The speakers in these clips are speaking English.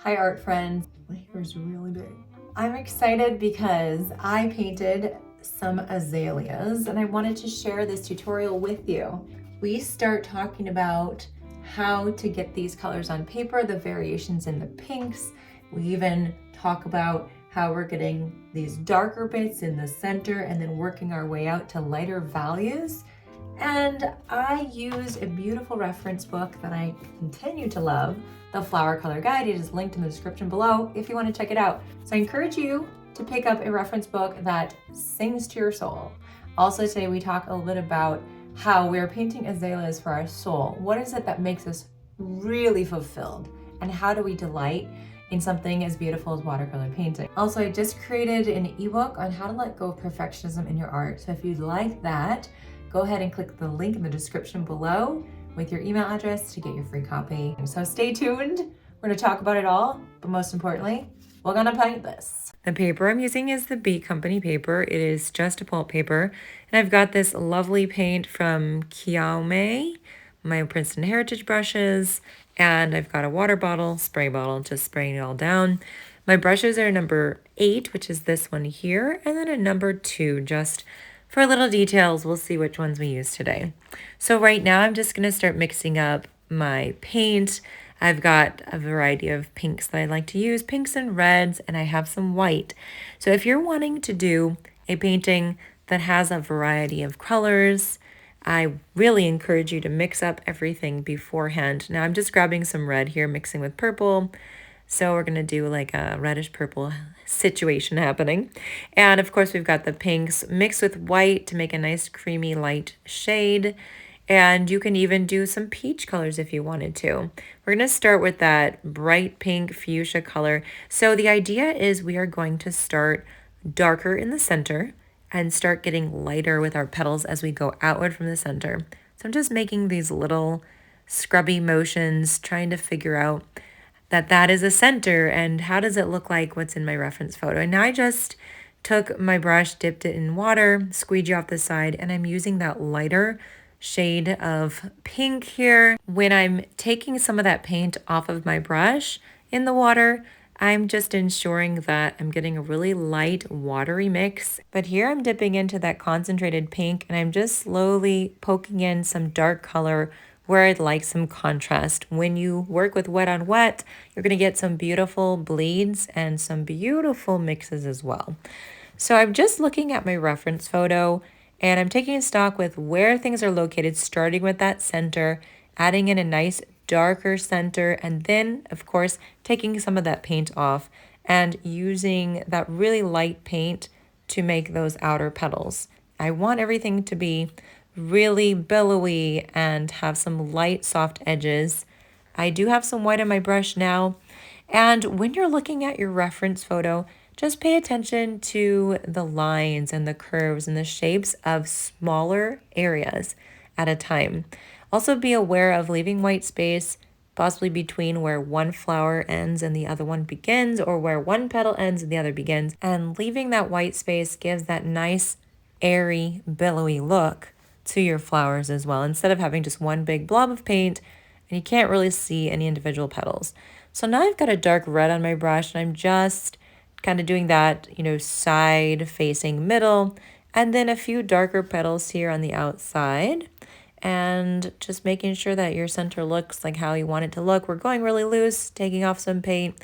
Hi art friends. My hair is really big. I'm excited because I painted some azaleas and I wanted to share this tutorial with you. We start talking about how to get these colors on paper, the variations in the pinks. We even talk about how we're getting these darker bits in the center and then working our way out to lighter values. And I used a beautiful reference book that I continue to love, the Flower Color Guide. It is linked in the description below if you want to check it out. So I encourage you to pick up a reference book that sings to your soul. Also today we talk a little bit about how we're painting azaleas for our soul. What is it that makes us really fulfilled? And how do we delight in something as beautiful as watercolor painting? Also, I just created an ebook on how to let go of perfectionism in your art. So if you'd like that, go ahead and click the link in the description below with your email address to get your free copy. So stay tuned. We're gonna talk about it all, but most importantly, we're gonna paint this. The paper I'm using is the B Company paper. It is just a pulp paper. And I've got this lovely paint from Qiaomei, my Princeton Heritage brushes, and I've got a water bottle, spray bottle, just spraying it all down. My brushes are number 8, which is this one here, and then a number 2, just for little details. We'll see which ones we use today. So right now I'm just gonna start mixing up my paint. I've got a variety of pinks that I like to use, pinks and reds, and I have some white. So if you're wanting to do a painting that has a variety of colors, I really encourage you to mix up everything beforehand. Now I'm just grabbing some red here, mixing with purple. So we're gonna do like a reddish purple situation happening. And of course we've got the pinks mixed with white to make a nice creamy light shade. And you can even do some peach colors if you wanted to. We're gonna start with that bright pink fuchsia color. So the idea is we are going to start darker in the center and start getting lighter with our petals as we go outward from the center. So I'm just making these little scrubby motions, trying to figure out that is a center and how does it look like what's in my reference photo. And now I just took my brush, dipped it in water, squeegee off the side, and I'm using that lighter shade of pink here. When I'm taking some of that paint off of my brush in the water, I'm just ensuring that I'm getting a really light watery mix. But here I'm dipping into that concentrated pink and I'm just slowly poking in some dark color where I'd like some contrast. When you work with wet on wet, you're gonna get some beautiful bleeds and some beautiful mixes as well. So I'm just looking at my reference photo and I'm taking stock with where things are located, starting with that center, adding in a nice darker center, and then of course taking some of that paint off and using that really light paint to make those outer petals. I want everything to be really billowy and have some light soft edges. I do have some white on my brush now. And when you're looking at your reference photo, just pay attention to the lines and the curves and the shapes of smaller areas at a time. Also be aware of leaving white space, possibly between where one flower ends and the other one begins, or where one petal ends and the other begins. And leaving that white space gives that nice, airy, billowy look to your flowers as well, instead of having just one big blob of paint and you can't really see any individual petals. So now I've got a dark red on my brush and I'm just kind of doing that, side facing middle, and then a few darker petals here on the outside, and just making sure that your center looks like how you want it to look. We're going really loose, taking off some paint.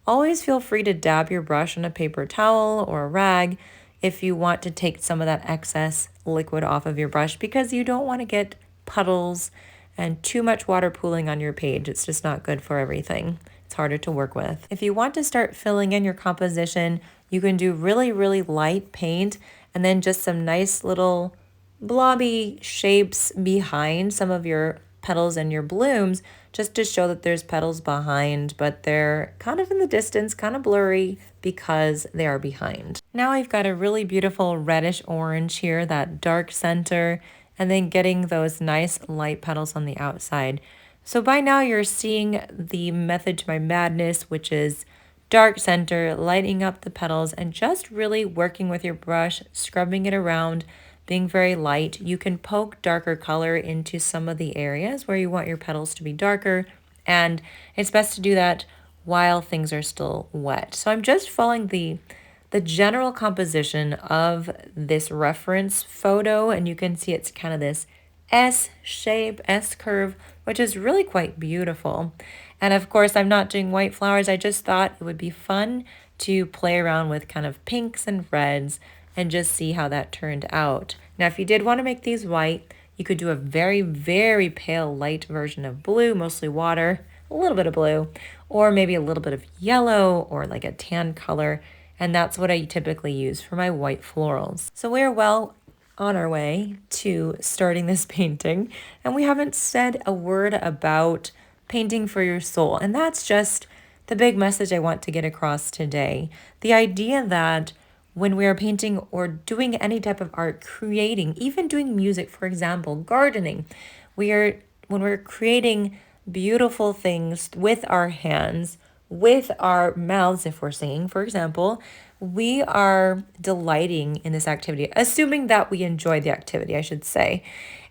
Always feel free to dab your brush on a paper towel or a rag if you want to take some of that excess liquid off of your brush, because you don't want to get puddles and too much water pooling on your page. It's just not good for everything. It's harder to work with. If you want to start filling in your composition, you can do really, really light paint and then just some nice little blobby shapes behind some of your petals and your blooms, just to show that there's petals behind, but they're kind of in the distance, kind of blurry because they are behind. Now I've got a really beautiful reddish orange here, that dark center, and then getting those nice light petals on the outside. So by now you're seeing the method to my madness, which is dark center, lighting up the petals, and just really working with your brush, scrubbing it around, being very light. You can poke darker color into some of the areas where you want your petals to be darker, and it's best to do that while things are still wet. So I'm just following the general composition of this reference photo, and you can see it's kind of this S shape, S curve, which is really quite beautiful. And of course, I'm not doing white flowers. I just thought it would be fun to play around with kind of pinks and reds and just see how that turned out. Now, if you did want to make these white, you could do a very, very pale light version of blue, mostly water, a little bit of blue, or maybe a little bit of yellow or like a tan color. And that's what I typically use for my white florals. So we're well on our way to starting this painting, and we haven't said a word about painting for your soul. And that's just the big message I want to get across today. The idea that when we are painting or doing any type of art, creating, even doing music, for example, gardening, when we're creating beautiful things with our hands, with our mouths, if we're singing, for example, we are delighting in this activity, assuming that we enjoy the activity, I should say.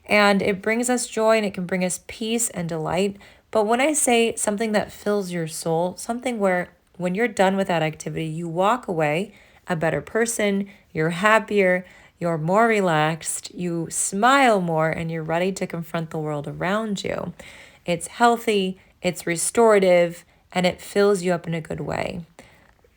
And it brings us joy and it can bring us peace and delight. But when I say something that fills your soul, something where when you're done with that activity, you walk away a better person, you're happier, you're more relaxed, you smile more, and you're ready to confront the world around you. It's healthy, it's restorative, and it fills you up in a good way.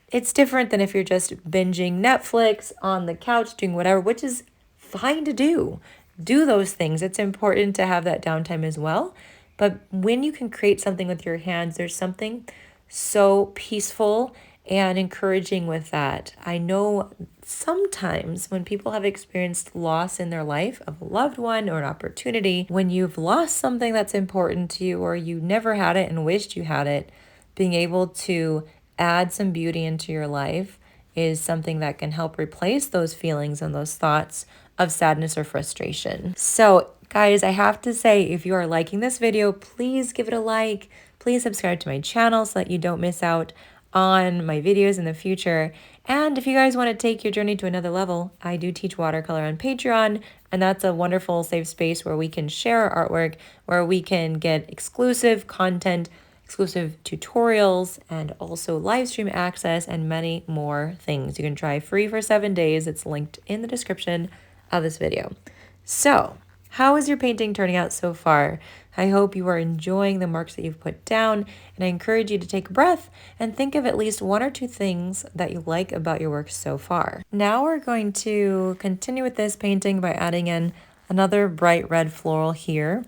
It's different than if you're just binging Netflix on the couch, doing whatever, which is fine to do. Do those things. It's important to have that downtime as well. But when you can create something with your hands, there's something so peaceful and encouraging with that. I know sometimes when people have experienced loss in their life of a loved one or an opportunity, when you've lost something that's important to you or you never had it and wished you had it, being able to add some beauty into your life is something that can help replace those feelings and those thoughts of sadness or frustration. So guys, I have to say, if you are liking this video, please give it a like. Please subscribe to my channel so that you don't miss out on my videos in the future. And if you guys want to take your journey to another level, I do teach watercolor on Patreon, and that's a wonderful safe space where we can share our artwork, where we can get exclusive content, exclusive tutorials, and also live stream access and many more things. You can try free for 7 days. It's linked in the description of this video. So, how is your painting turning out so far? I hope you are enjoying the marks that you've put down, and I encourage you to take a breath and think of at least 1 or 2 things that you like about your work so far. Now we're going to continue with this painting by adding in another bright red floral here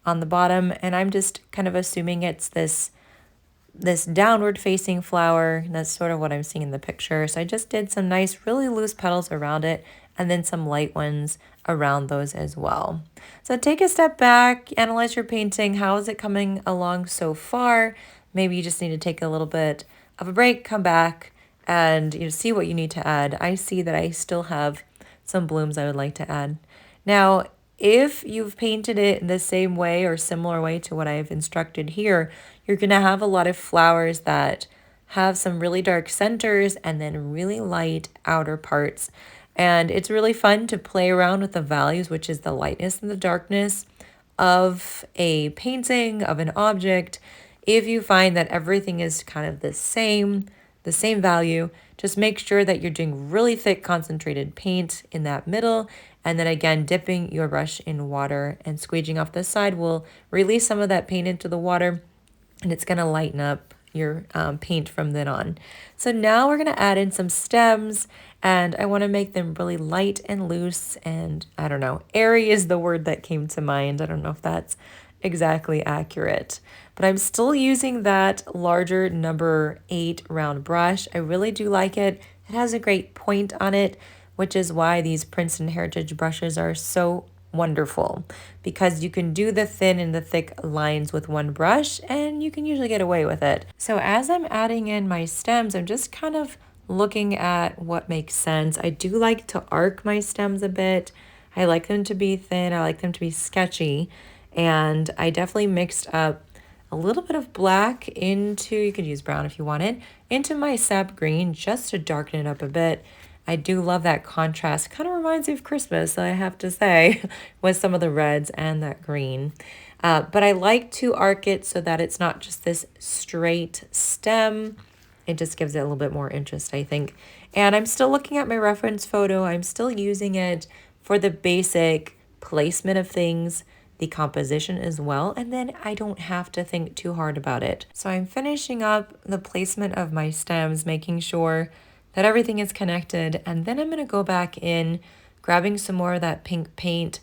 on the bottom, and I'm just kind of assuming it's this downward facing flower. That's sort of what I'm seeing in the picture. So I just did some nice, really loose petals around it, and then some light ones around those as well. So take a step back, analyze your painting. How is it coming along so far? Maybe you just need to take a little bit of a break, come back, and see what you need to add. I see that I still have some blooms I would like to add. Now, if you've painted it in the same way or similar way to what I've instructed here, you're going to have a lot of flowers that have some really dark centers and then really light outer parts. And it's really fun to play around with the values, which is the lightness and the darkness of a painting, of an object. If you find that everything is kind of the same value, just make sure that you're doing really thick concentrated paint in that middle. And then again, dipping your brush in water and squeegeeing off the side will release some of that paint into the water, and it's going to lighten up your paint from then on. So now we're going to add in some stems, and I want to make them really light and loose, and I don't know, airy is the word that came to mind. I don't know if that's exactly accurate, but I'm still using that larger number 8 round brush. I really do like it. It has a great point on it, which is why these Princeton Heritage brushes are so wonderful, because you can do the thin and the thick lines with one brush and you can usually get away with it. So as I'm adding in my stems, I'm just kind of looking at what makes sense. I do like to arc my stems a bit. I like them to be thin. I like them to be sketchy. And I definitely mixed up a little bit of black into, you could use brown if you wanted, into my sap green just to darken it up a bit. I do love that contrast. Kind of reminds me of Christmas, I have to say, with some of the reds and that green. But I like to arc it so that it's not just this straight stem. It just gives it a little bit more interest, I think. And I'm still looking at my reference photo. I'm still using it for the basic placement of things, the composition as well, and then I don't have to think too hard about it. So I'm finishing up the placement of my stems, making sure that everything is connected, and then I'm going to go back in, grabbing some more of that pink paint,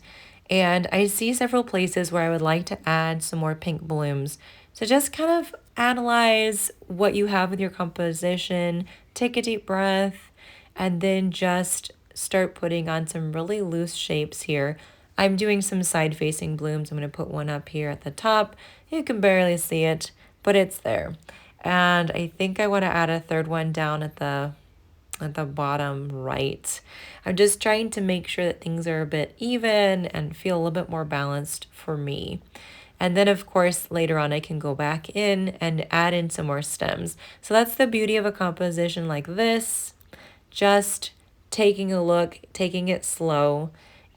and I see several places where I would like to add some more pink blooms. So just kind of analyze what you have with your composition, take a deep breath, and then just start putting on some really loose shapes here. I'm doing some side-facing blooms. I'm going to put one up here at the top. You can barely see it, but it's there. And I think I want to add a third one down at the bottom right. I'm just trying to make sure that things are a bit even and feel a little bit more balanced for me. And then of course, later on, I can go back in and add in some more stems. So that's the beauty of a composition like this, just taking a look, taking it slow,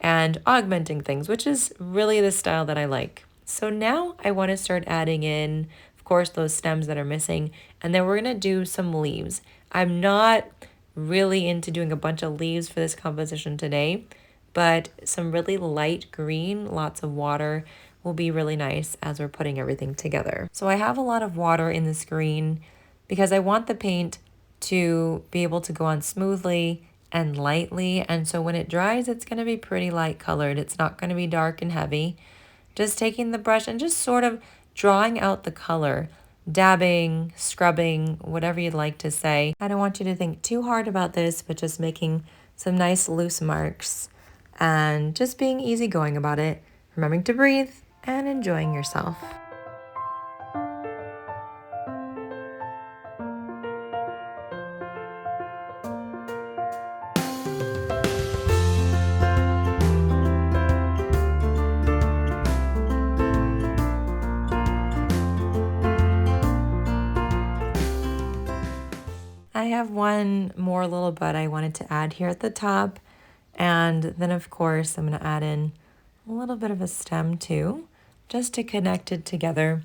and augmenting things, which is really the style that I like. So now I want to start adding in, of course, those stems that are missing, and then we're going to do some leaves. I'm not really into doing a bunch of leaves for this composition today, but some really light green, lots of water will be really nice as we're putting everything together. So I have a lot of water in this green because I want the paint to be able to go on smoothly and lightly, and so when it dries, it's going to be pretty light colored. It's not going to be dark and heavy. Just taking the brush and just sort of drawing out the color, dabbing, scrubbing, whatever you'd like to say. I don't want you to think too hard about this, but just making some nice loose marks and just being easygoing about it, remembering to breathe and enjoying yourself. I have one more little bud I wanted to add here at the top, and then of course I'm going to add in a little bit of a stem too, just to connect it together.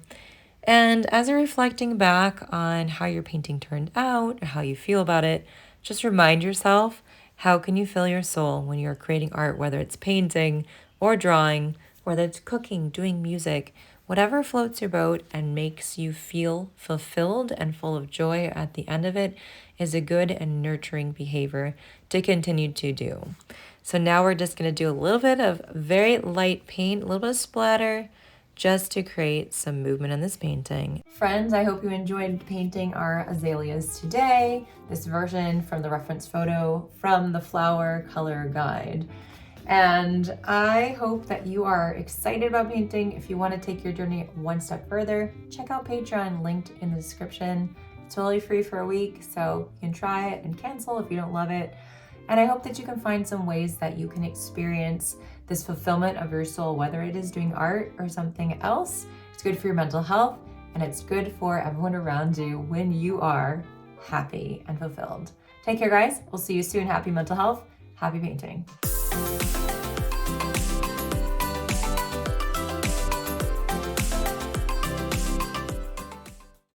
And as you're reflecting back on how your painting turned out, or how you feel about it, just remind yourself, how can you fill your soul when you're creating art, whether it's painting or drawing, whether it's cooking, doing music, whatever floats your boat and makes you feel fulfilled and full of joy at the end of it is a good and nurturing behavior to continue to do. So now we're just going to do a little bit of very light paint, a little bit of splatter, just to create some movement in this painting. Friends, I hope you enjoyed painting our azaleas today. This version from the reference photo from the flower color guide. And I hope that you are excited about painting. If you want to take your journey one step further, check out Patreon, linked in the description. It's totally free for a week, so you can try it and cancel if you don't love it. And I hope that you can find some ways that you can experience this fulfillment of your soul, whether it is doing art or something else. It's good for your mental health, and it's good for everyone around you when you are happy and fulfilled. Take care, guys. We'll see you soon. Happy mental health, happy painting.